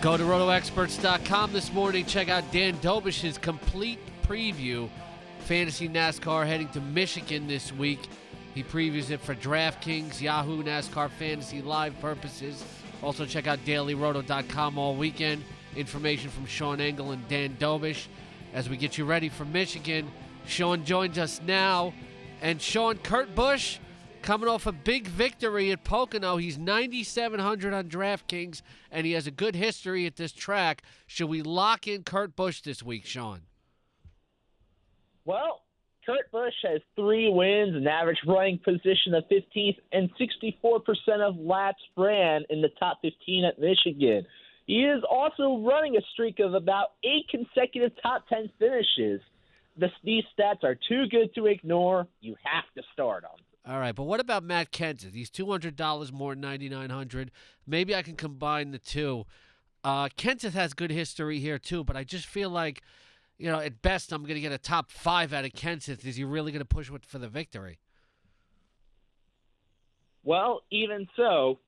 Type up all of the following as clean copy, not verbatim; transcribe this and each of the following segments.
Go to RotoExperts.com this morning. Check out Dan Dobish's complete preview. Fantasy NASCAR heading to Michigan this week. He previews it for DraftKings, Yahoo, NASCAR Fantasy Live purposes. Also check out DailyRoto.com all weekend. Information from Sean Engel and Dan Dobish. As we get you ready for Michigan, Sean joins us now. And Sean, Kurt Busch, coming off a big victory at Pocono. He's 9,700 on DraftKings, and he has a good history at this track. Should we lock in Kurt Busch this week, Sean? Well, Kurt Busch has 3 wins, an average running position of 15th, and 64% of laps ran in the top 15 at Michigan. He is also running a streak of about 8 consecutive top 10 finishes. These stats are too good to ignore. You have to start them. All right, but what about Matt Kenseth? He's $200 more than 9,900. Maybe I can combine the two. Kenseth has good history here too, but I just feel like, at best I'm going to get a top 5 out of Kenseth. Is he really going to push for the victory? Well, even so,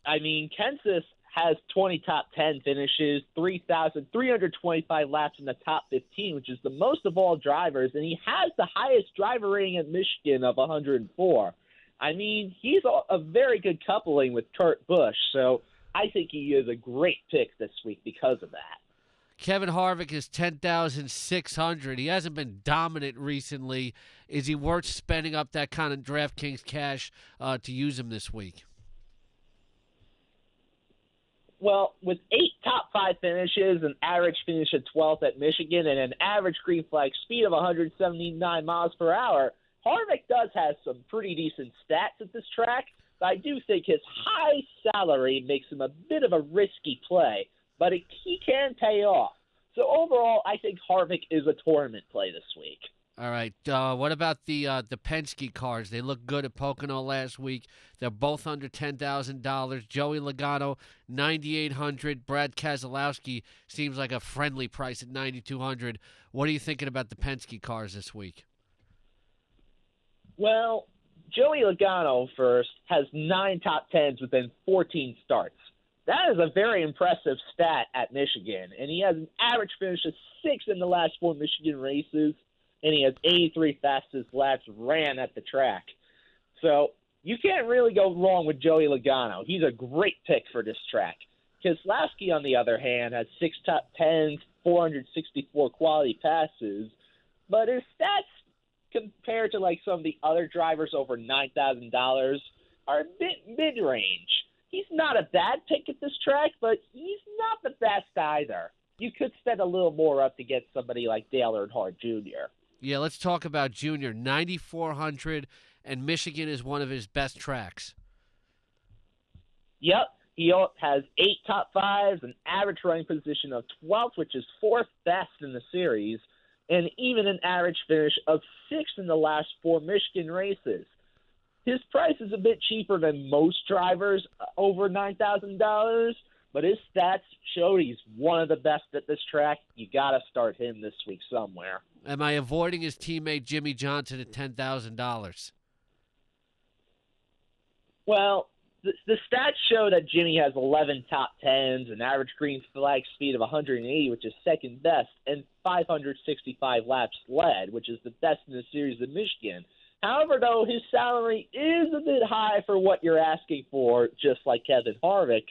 Kenseth has 20 top 10 finishes, 3,325 laps in the top 15, which is the most of all drivers, and he has the highest driver rating at Michigan of 104. He's a very good coupling with Kurt Busch, so I think he is a great pick this week because of that. Kevin Harvick is 10,600. He hasn't been dominant recently. Is he worth spending up that kind of DraftKings cash to use him this week? Well, with 8 top 5 finishes, an average finish at 12th at Michigan, and an average green flag speed of 179 miles per hour, Harvick does have some pretty decent stats at this track, but I do think his high salary makes him a bit of a risky play, but he can pay off. So overall, I think Harvick is a tournament play this week. All right. What about the Penske cars? They looked good at Pocono last week. They're both under $10,000. Joey Logano, 9,800. Brad Keselowski seems like a friendly price at 9,200. What are you thinking about the Penske cars this week? Well, Joey Logano first has 9 top 10s within 14 starts. That is a very impressive stat at Michigan, and he has an average finish of 6 in the last 4 Michigan races, and he has 83 fastest laps ran at the track. So you can't really go wrong with Joey Logano. He's a great pick for this track. Keselowski, on the other hand, has 6 top 10s, 464 quality passes, but his stats compared to some of the other drivers over $9,000 are a bit mid-range. He's not a bad pick at this track, but he's not the best either. You could spend a little more up to get somebody like Dale Earnhardt Jr. Yeah, let's talk about Junior. 9,400, and Michigan is one of his best tracks. Yep. He has 8 top 5s, an average running position of 12th, which is 4th best in the series, and even an average finish of 6th in the last 4 Michigan races. His price is a bit cheaper than most drivers over $9,000, but his stats showed he's one of the best at this track. You got to start him this week somewhere. Am I avoiding his teammate Jimmy Johnson at $10,000? Well, the stats show that Jimmy has 11 top 10s, an average green flag speed of 180, which is second best, and 565 laps led, which is the best in the series of Michigan. However, though, his salary is a bit high for what you're asking for, just like Kevin Harvick.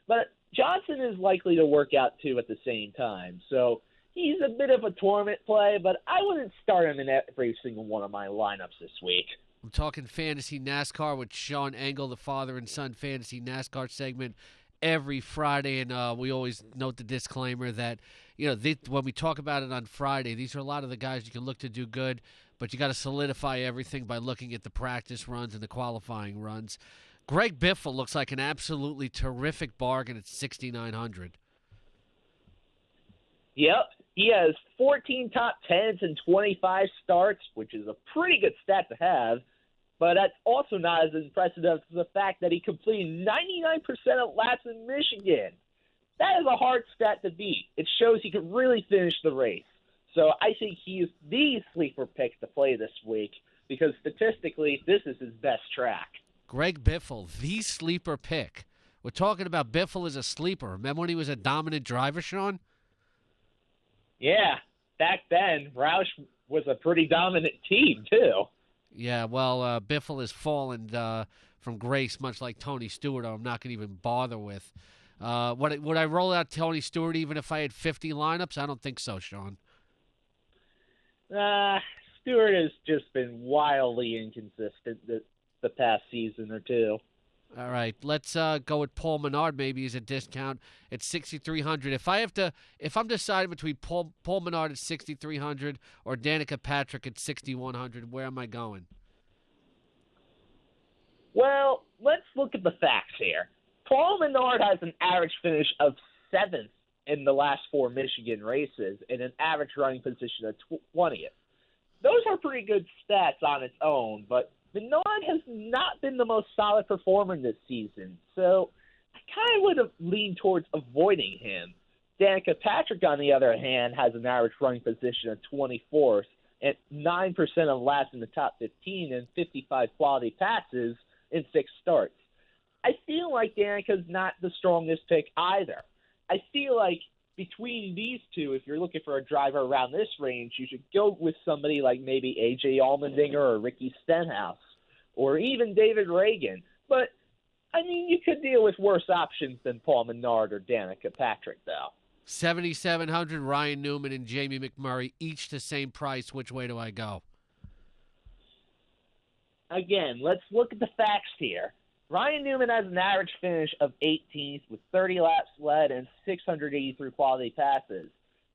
But Johnson is likely to work out, too, at the same time. So he's a bit of a tournament play, but I wouldn't start him in every single one of my lineups this week. I'm talking Fantasy NASCAR with Sean Engel, the father and son Fantasy NASCAR segment every Friday, and we always note the disclaimer that, when we talk about it on Friday, these are a lot of the guys you can look to do good, but you got to solidify everything by looking at the practice runs and the qualifying runs. Greg Biffle looks like an absolutely terrific bargain at 6,900. Yep. He has 14 top 10s and 25 starts, which is a pretty good stat to have, but that's also not as impressive as the fact that he completed 99% of laps in Michigan. That is a hard stat to beat. It shows he could really finish the race. So I think he's the sleeper pick to play this week because statistically, this is his best track. Greg Biffle, the sleeper pick. We're talking about Biffle as a sleeper. Remember when he was a dominant driver, Sean? Yeah, back then, Roush was a pretty dominant team, too. Yeah, well, Biffle has fallen from grace, much like Tony Stewart, I'm not going to even bother with. Would I roll out Tony Stewart even if I had 50 lineups? I don't think so, Sean. Stewart has just been wildly inconsistent the past season or two. All right, let's go with Paul Menard. Maybe as a discount at 6,300. If I'm deciding between Paul Menard at 6,300 or Danica Patrick at 6,100, where am I going? Well, let's look at the facts here. Paul Menard has an average finish of 7th in the last 4 Michigan races and an average running position of 20th. Those are pretty good stats on its own, but Menard has not been the most solid performer this season, so I kind of would have leaned towards avoiding him. Danica Patrick, on the other hand, has an average running position of 24th and 9% of laps in the top 15 and 55 quality passes in 6 starts. I feel like Danica's not the strongest pick either. I feel like between these two, if you're looking for a driver around this range, you should go with somebody like maybe A.J. Allmendinger or Ricky Stenhouse or even David Reagan. But, I mean, you could deal with worse options than Paul Menard or Danica Patrick, though. 7,700, Ryan Newman and Jamie McMurray, each the same price. Which way do I go? Again, let's look at the facts here. Ryan Newman has an average finish of 18th with 30 laps led and 683 quality passes.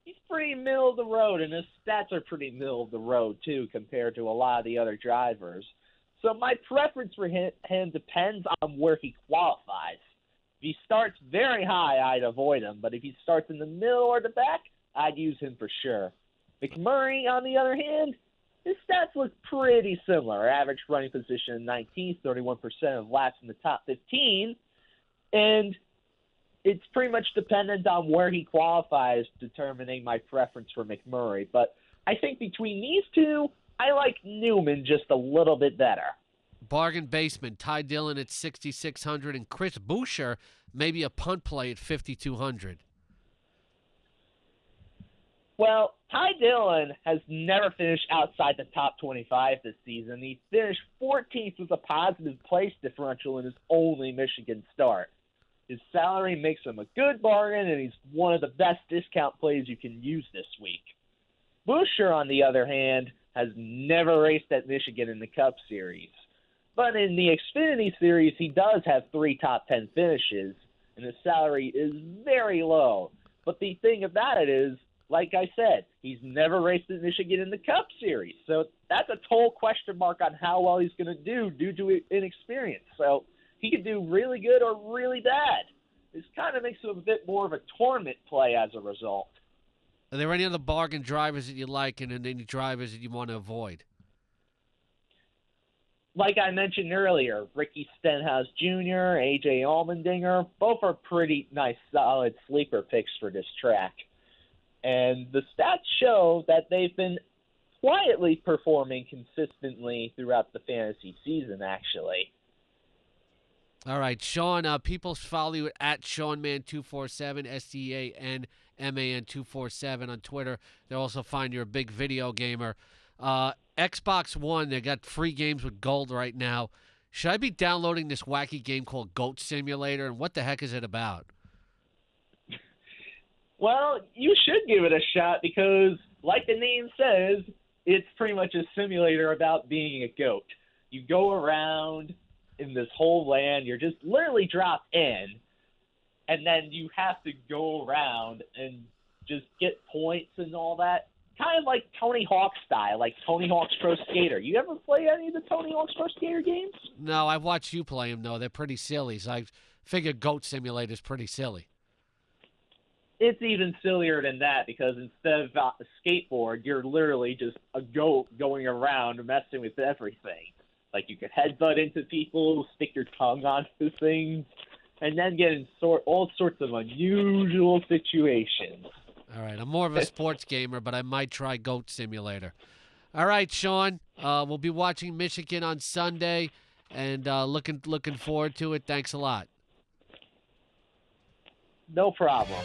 He's pretty middle of the road, and his stats are pretty middle of the road, too, compared to a lot of the other drivers. So my preference for him depends on where he qualifies. If he starts very high, I'd avoid him, but if he starts in the middle or the back, I'd use him for sure. McMurray, on the other hand, his stats look pretty similar. Average running position 19th, 31% of laps in the top 15. And it's pretty much dependent on where he qualifies, determining my preference for McMurray. But I think between these two, I like Newman just a little bit better. Bargain basement, Ty Dillon at 6,600 and Chris Buescher, maybe a punt play at 5,200. Well, Ty Dillon has never finished outside the top 25 this season. He finished 14th with a positive place differential in his only Michigan start. His salary makes him a good bargain, and he's one of the best discount plays you can use this week. Buescher, on the other hand, has never raced at Michigan in the Cup Series. But in the Xfinity Series, he does have 3 top 10 finishes, and his salary is very low. But the thing about it is, like I said, he's never raced at Michigan in the Cup Series. So that's a total question mark on how well he's going to do due to inexperience. So he could do really good or really bad. This kind of makes him a bit more of a tournament play as a result. Are there any other bargain drivers that you like and any drivers that you want to avoid? Like I mentioned earlier, Ricky Stenhouse Jr., A.J. Allmendinger, both are pretty nice, solid sleeper picks for this track. And the stats show that they've been quietly performing consistently throughout the fantasy season, actually. All right, Sean, people follow you at SeanMan247, SeanMan247 on Twitter. They'll also find you're a big video gamer. Xbox One, they got free games with gold right now. Should I be downloading this wacky game called Goat Simulator, and what the heck is it about? Well, you should give it a shot because, like the name says, it's pretty much a simulator about being a goat. You go around in this whole land, you're just literally dropped in, and then you have to go around and just get points and all that. Kind of like Tony Hawk style, like Tony Hawk's Pro Skater. You ever play any of the Tony Hawk's Pro Skater games? No, I've watched you play them, though. They're pretty silly, so I figure Goat Simulator is pretty silly. It's even sillier than that because instead of a skateboard, you're literally just a goat going around messing with everything. Like you could headbutt into people, stick your tongue onto things, and then get in all sorts of unusual situations. All right, I'm more of a sports gamer, but I might try Goat Simulator. All right, Sean, we'll be watching Michigan on Sunday, and looking forward to it. Thanks a lot. No problem.